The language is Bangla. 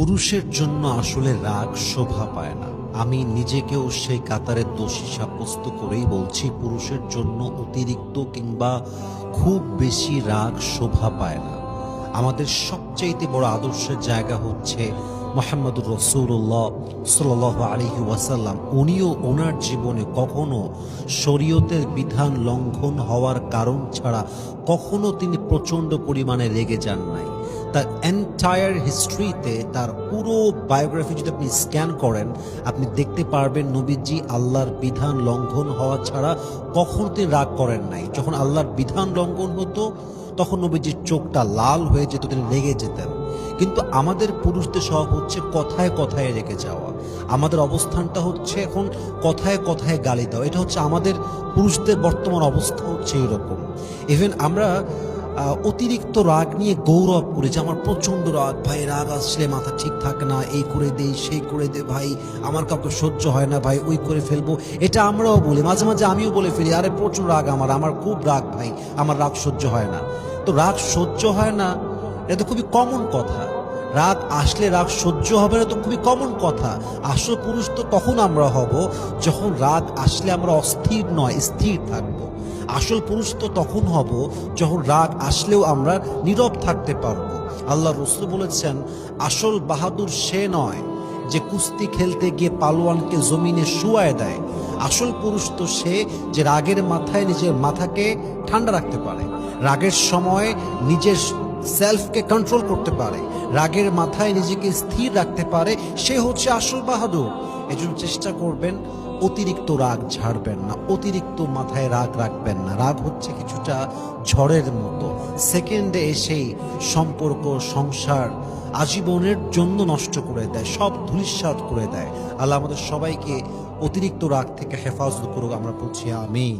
পুরুষের জন্য আসলে রাগ শোভা পায় না। আমি নিজেকেও সেই কাতারে দোষী সাব্যস্ত করেই বলছি, পুরুষের জন্য অতিরিক্ত কিংবা খুব বেশি রাগ শোভা পায় না। আমাদের সবচাইতে বড় আদর্শের জায়গা হচ্ছে মুহাম্মদুর রাসূলুল্লাহ সাল্লাল্লাহু আলাইহি ওয়াসাল্লাম। উনিও ওনার জীবনে কখনো শরীয়তের বিধান লঙ্ঘন হওয়ার কারণ ছাড়া কখনো তিনি প্রচণ্ড পরিমাণে রেগে যান নাই। তার এন্টায়ার হিস্ট্রিতে তার পুরো বায়োগ্রাফি যদি আপনি স্ক্যান করেন, আপনি দেখতে পারবেন নবীজি আল্লাহর বিধান লঙ্ঘন হওয়া ছাড়া কখনো তিনি রাগ করেন নাই। যখন আল্লাহর বিধান লঙ্ঘন হতো তখন নবীজির চোখটা লাল হয়ে যেত, তিনি রেগে যেতেন। কিন্তু আমাদের পুরুষদের স্বভাব হচ্ছে কথায় কথায় রেগে যাওয়া। আমাদের অবস্থানটা হচ্ছে এখন কথায় কথায় গালি দেওয়া। এটা হচ্ছে আমাদের পুরুষদের বর্তমান অবস্থা হচ্ছে এরকম। ইভেন আমরা অতিরিক্ত রাগ নিয়ে গৌরব করি যে আমার প্রচণ্ড রাগ, ভাই রাগ আসলে মাথা ঠিক থাকে না, এই করে দেই সেই করে দে, ভাই আমার কাউকে সহ্য হয় না, ভাই ওই করে ফেলবো। এটা আমরাও বলি, মাঝে মাঝে আমিও বলে ফেলি, আরে প্রচুর রাগ আমার খুব রাগ ভাই, আমার রাগ সহ্য হয় না। তো রাগ সহ্য হয় না এটা তো খুবই কমন কথা। রাগ আসলে রাগ সহ্য হবে না তো খুবই কমন কথা। আসল পুরুষ তো তখন আমরা হব যখন রাগ আসলে আমরা অস্থির নয়, স্থির থাকবো। আসল পুরুষ তো তখন হব যখন রাগ আসলেও আমরা নীরব থাকতে পারবো। আল্লাহ রাসূল বলেছেন, আসল বাহাদুর সে নয় যে কুস্তি খেলতে গিয়ে পালোয়ানকে জমিনে শুয়ায় দেয়। আসল পুরুষ তো সে যে রাগের মাথায় নিজের মাথাকে ঠান্ডা রাখতে পারে, রাগের সময় নিজের সেলফকে কন্ট্রোল করতে পারে, রাগের মাথায় নিজেকে স্থির রাখতে পারে, সে হচ্ছে আসল বাহাদুর। এজন্য চেষ্টা করবেন অতিরিক্ত রাগ ঝাড়বেন না, অতিরিক্ত মাথায় রাগ রাখবেন না। রাগ হচ্ছে কিছুটা ঝড়ের মতো, সেকেন্ডে এসেই সম্পর্ক, সংসার আজীবনের জন্য নষ্ট করে দেয়, সব ধূলিসাৎ করে দেয়। আল্লাহ আমাদের সবাইকে অতিরিক্ত রাগ থেকে হেফাজত করুক, আমরা বলছি আমিন।